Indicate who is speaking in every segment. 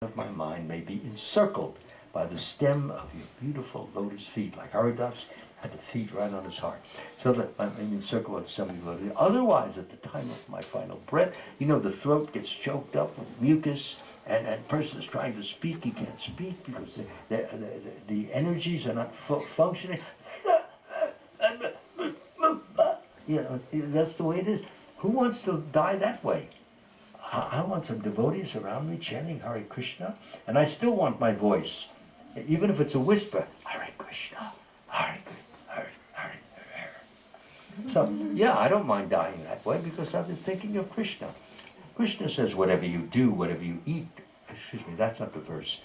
Speaker 1: of my mind may be encircled by the stem of your beautiful lotus feet, like Haridas had the feet right on his heart. So that I may be encircled by the stem of your lotus feet. Otherwise, at the time of my final breath, you know, the throat gets choked up with mucus, and a person is trying to speak, he can't speak because the energies are not functioning. You know, that's the way it is. Who wants to die that way? I want some devotees around me chanting Hare Krishna, and I still want my voice, even if it's a whisper, Hare Krishna, Hare Krishna, Hare, Hare, Hare. So, yeah, I don't mind dying that way because I've been thinking of Krishna. Krishna says, whatever you do, whatever you eat, excuse me, that's not the verse.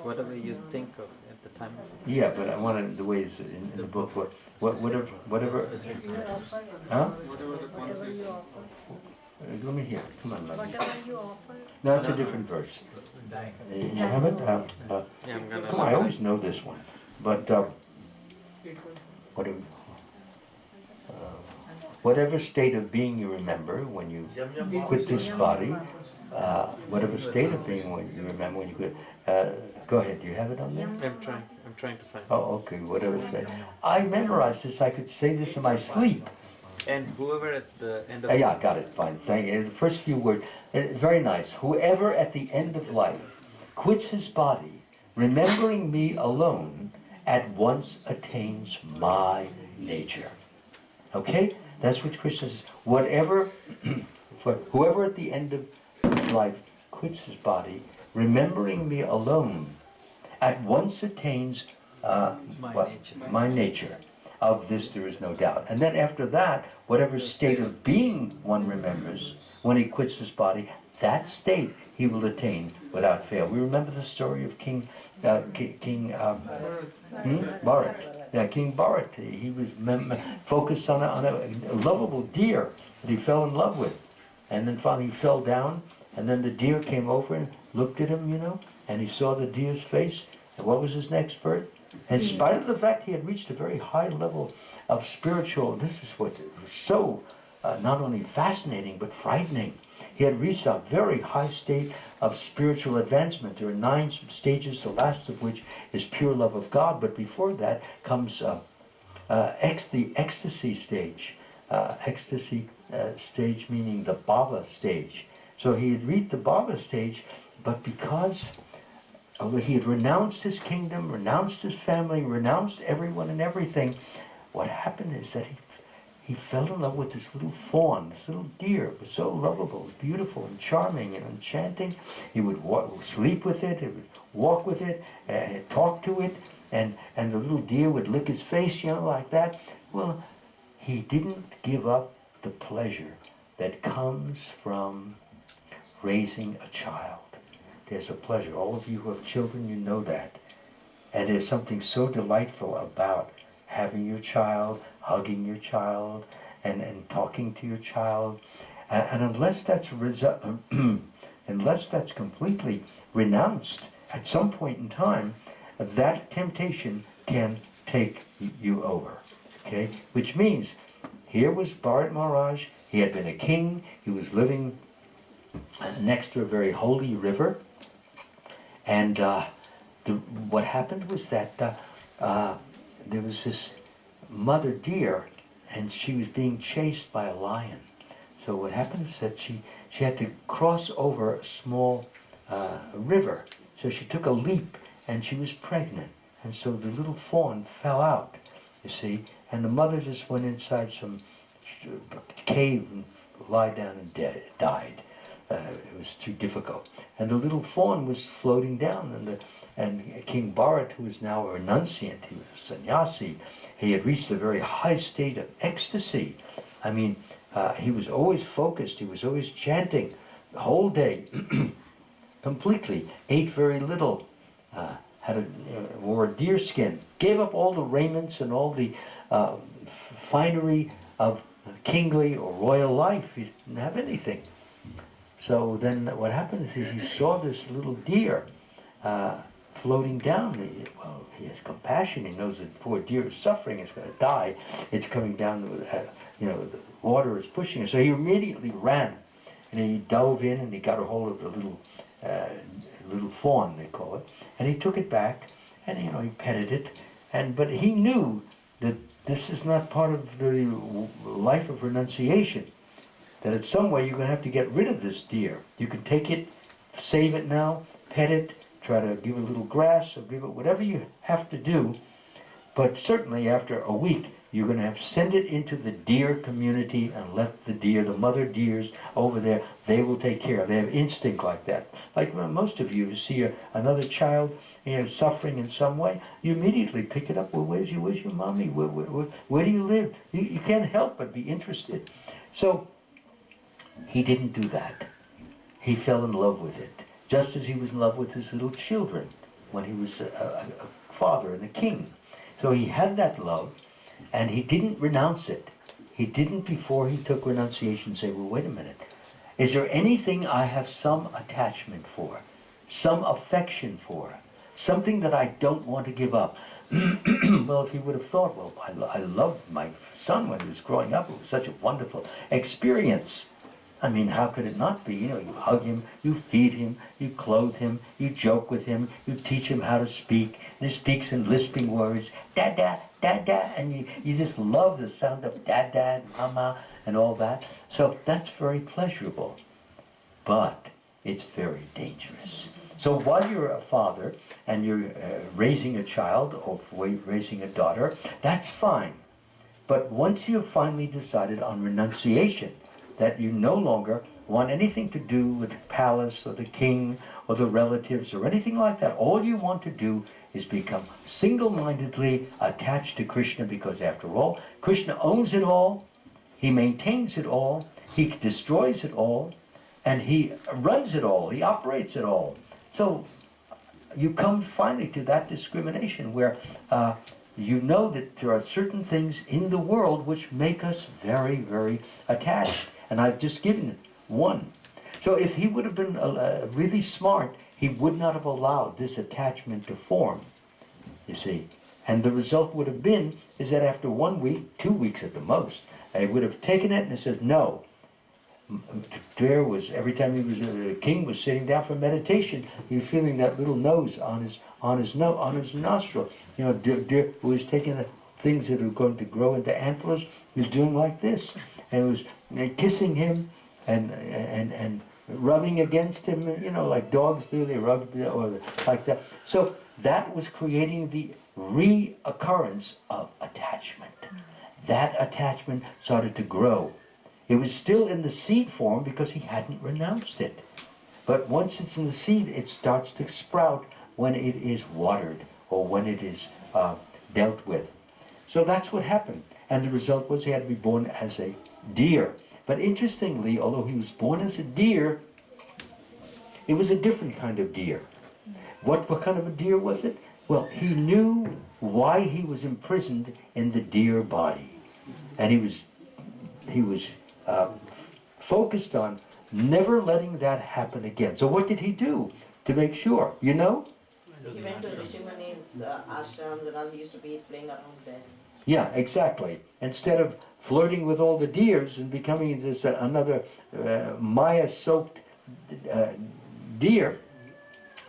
Speaker 1: Whatever
Speaker 2: you think of at the time.
Speaker 1: Yeah, but I wanted the way it's in the book. Whatever. Huh? Let me hear. Come on, buddy. No, it's a different verse. You have it? Come on, I always know this one. But whatever state of being you remember when you quit this body, whatever state of being when you remember when you quit. Go ahead. Do you have it on there?
Speaker 2: I'm trying to find it.
Speaker 1: Oh, okay. Whatever state. I memorized this. I could say this in my sleep.
Speaker 2: And whoever at the end of
Speaker 1: Yeah, I got it. Fine. Thank you. The first few words. Very nice. Whoever at the end of life quits his body, remembering me alone, at once attains my nature. Okay? That's what Krishna says. Whoever at the end of his life quits his body, remembering me alone, at once attains my nature. Of this there is no doubt. And then after that, whatever state of being one remembers when he quits his body, that state he will attain without fail. We remember the story of King Bharat. Yeah, King Bharat. He was focused on a lovable deer that he fell in love with. And then finally he fell down, and then the deer came over and looked at him, you know, and he saw the deer's face. And what was his next birth? In spite of the fact he had reached a very high level of spiritual, this is what was so not only fascinating but frightening. He had reached a very high state of spiritual advancement. There are 9 stages, the last of which is pure love of God, but before that comes the ecstasy stage. Stage meaning the bhava stage. So he had reached the bhava stage, but because he had renounced his kingdom, renounced his family, renounced everyone and everything, what happened is that he fell in love with this little fawn, this little deer. It was so lovable, beautiful and charming and enchanting. He would sleep with it, he would walk with it, talk to it, and the little deer would lick his face, you know, like that. Well, he didn't give up the pleasure that comes from raising a child. There's a pleasure. All of you who have children, you know that. And there's something so delightful about having your child, hugging your child, and talking to your child. And unless that's completely renounced at some point in time, that temptation can take you over. Okay? Which means, here was Bharat Maharaj. He had been a king. He was living next to a very holy river. And what happened was that there was this mother deer, and she was being chased by a lion. So what happened is that she had to cross over a small river. So she took a leap, and she was pregnant. And so the little fawn fell out, you see, and the mother just went inside some cave and lied down and died. It was too difficult. And the little fawn was floating down, and King Bharat, who was now a renunciant, he was a sannyasi, he had reached a very high state of ecstasy. I mean, he was always focused, he was always chanting the whole day, completely, ate very little, wore a deer skin, gave up all the raiments and all the finery of kingly or royal life. He didn't have anything. So then what happened is he saw this little deer floating down. He has compassion. He knows that poor deer is suffering. It's going to die. It's coming down, water is pushing him. So he immediately ran, and he dove in, and he got a hold of the little fawn, they call it, and he took it back, and he petted it, but he knew that this is not part of the life of renunciation, that in some way you're going to have to get rid of this deer. You can take it, save it now, pet it, try to give it a little grass, or give it whatever you have to do, but certainly after a week, you're going to have to send it into the deer community and let the deer, the mother deers over there, they will take care of it. They have instinct like that. Like most of you see another child suffering in some way, you immediately pick it up. Well, where's your mommy? Where do you live? You can't help but be interested. So he didn't do that. He fell in love with it, just as he was in love with his little children when he was a father and a king. So he had that love, and he didn't renounce it. He didn't, before he took renunciation, say, well, wait a minute. Is there anything I have some attachment for, some affection for, something that I don't want to give up? Well, if he would have thought, well, I loved my son when he was growing up. It was such a wonderful experience. I mean, how could it not be? You hug him, you feed him, you clothe him, you joke with him, you teach him how to speak. And he speaks in lisping words, dada, dada, and you just love the sound of dada, mama, and all that. So that's very pleasurable, but it's very dangerous. So while you're a father and you're raising a child or raising a daughter, that's fine. But once you've finally decided on renunciation, that you no longer want anything to do with the palace or the king or the relatives or anything like that. All you want to do is become single-mindedly attached to Krishna, because after all, Krishna owns it all, he maintains it all, he destroys it all, and he runs it all, he operates it all. So you come finally to that discrimination where you know that there are certain things in the world which make us very, very attached. And I've just given one. So if he would have been really smart, he would not have allowed this attachment to form, you see. And the result would have been is that after 1 week, 2 weeks at the most, they would have taken it and said, no. There was, every time the king was sitting down for meditation, he was feeling that little nose on his nostril. Deer who was taking the things that are going to grow into antlers, he was doing like this. And it was kissing him and rubbing against him, like dogs do, they rub, or like that. So that was creating the reoccurrence of attachment. That attachment started to grow. It was still in the seed form because he hadn't renounced it. But once it's in the seed, it starts to sprout when it is watered or when it is dealt with. So that's what happened. And the result was he had to be born as a deer. But interestingly, although he was born as a deer, it was a different kind of deer. What kind of a deer was it? Well, he knew why he was imprisoned in the deer body. And he was focused on never letting that happen again. So what did he do to make sure?
Speaker 3: He went to Rishimuni's ashrams and all. He used to be playing around there.
Speaker 1: Yeah, exactly. Instead of flirting with all the deers and becoming this another Maya-soaked deer,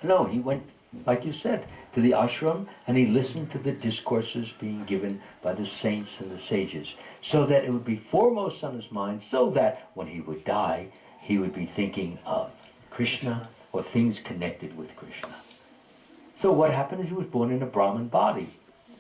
Speaker 1: no, he went, like you said, to the ashram, and he listened to the discourses being given by the saints and the sages, so that it would be foremost on his mind, so that when he would die, he would be thinking of Krishna or things connected with Krishna. So what happened is he was born in a Brahmin body,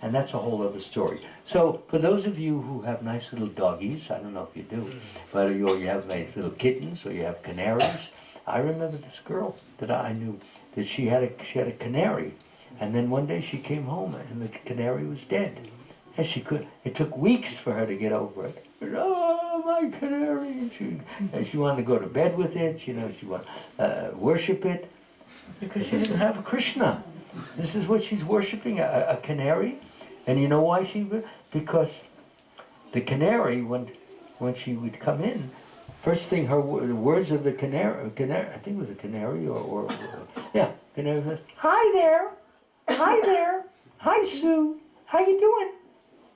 Speaker 1: and that's a whole other story. So for those of you who have nice little doggies, I don't know if you do, but you have nice little kittens or you have canaries. I remember this girl that I knew, that she had a canary. And then one day she came home and the canary was dead. And it took weeks for her to get over it. Oh, my canary. And she wanted to go to bed with it, she wanted to worship it, because she didn't have a Krishna. This is what she's worshiping, a canary. And you know why because the canary, when she would come in, first thing, the words of the canary, I think it was a canary, canary was, hi there, hi Sue, how you doing?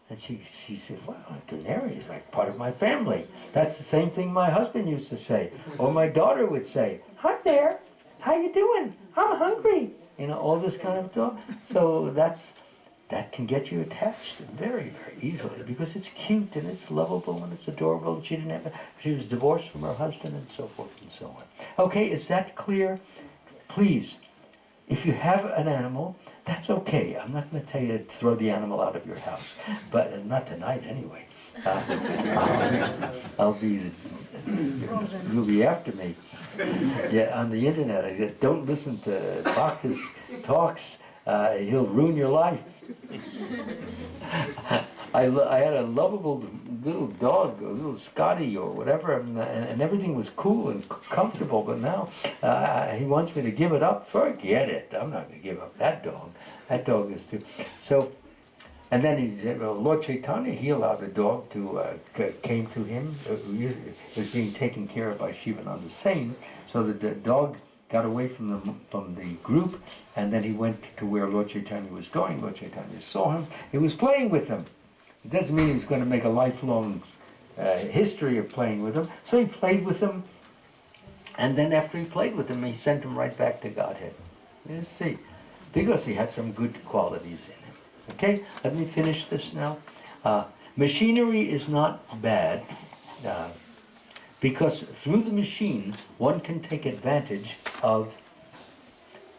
Speaker 1: And she said, well, a canary is like part of my family. That's the same thing my husband used to say, or my daughter would say, hi there, how you doing? I'm hungry. You know, all this kind of talk. So that can get you attached very, very easily because it's cute and it's lovable and it's adorable. She was divorced from her husband and so forth and so on. Okay, is that clear? Please, if you have an animal, that's okay. I'm not going to tell you to throw the animal out of your house, but not tonight anyway. I'll be, you'll be after me. Yeah, on the internet, I said, don't listen to Bhakta's talks. He'll ruin your life. I had a lovable little dog, a little Scotty or whatever, and everything was cool and comfortable, but now he wants me to give it up. Forget it. I'm not going to give up that dog. That dog is too... So, and then he said, well, Lord Chaitanya, he allowed a dog to, came to him, was being taken care of by Shivananda Sain, so that the dog got away from the group, and then he went to where Lord Chaitanya was going. Lord Chaitanya saw him. He was playing with him. It doesn't mean he was going to make a lifelong history of playing with him. So he played with him, and then after he played with him, he sent him right back to Godhead. You see, because he had some good qualities in him. Okay, let me finish this now. Machinery is not bad, because through the machine, one can take advantage of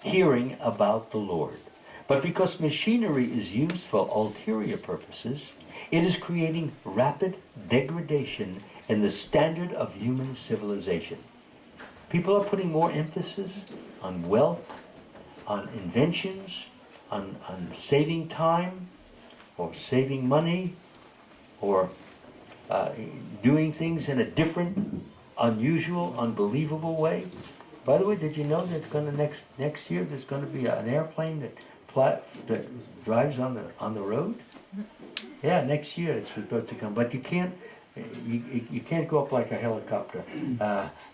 Speaker 1: hearing about the Lord. But because machinery is used for ulterior purposes, it is creating rapid degradation in the standard of human civilization. People are putting more emphasis on wealth, on inventions, on saving time, or saving money, or doing things in a different, unusual, unbelievable way. By the way, did you know that it's going to next year there's going to be an airplane that drives on the road? Yeah, next year it's supposed to come, but you can't go up like a helicopter,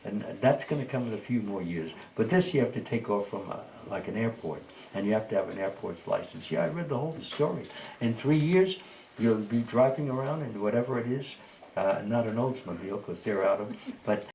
Speaker 1: and that's going to come in a few more years. But this you have to take off from like an airport, and you have to have an airport's license. Yeah, I read the whole story. In 3 years, you'll be driving around in whatever it is, not an Oldsmobile because they're out of, but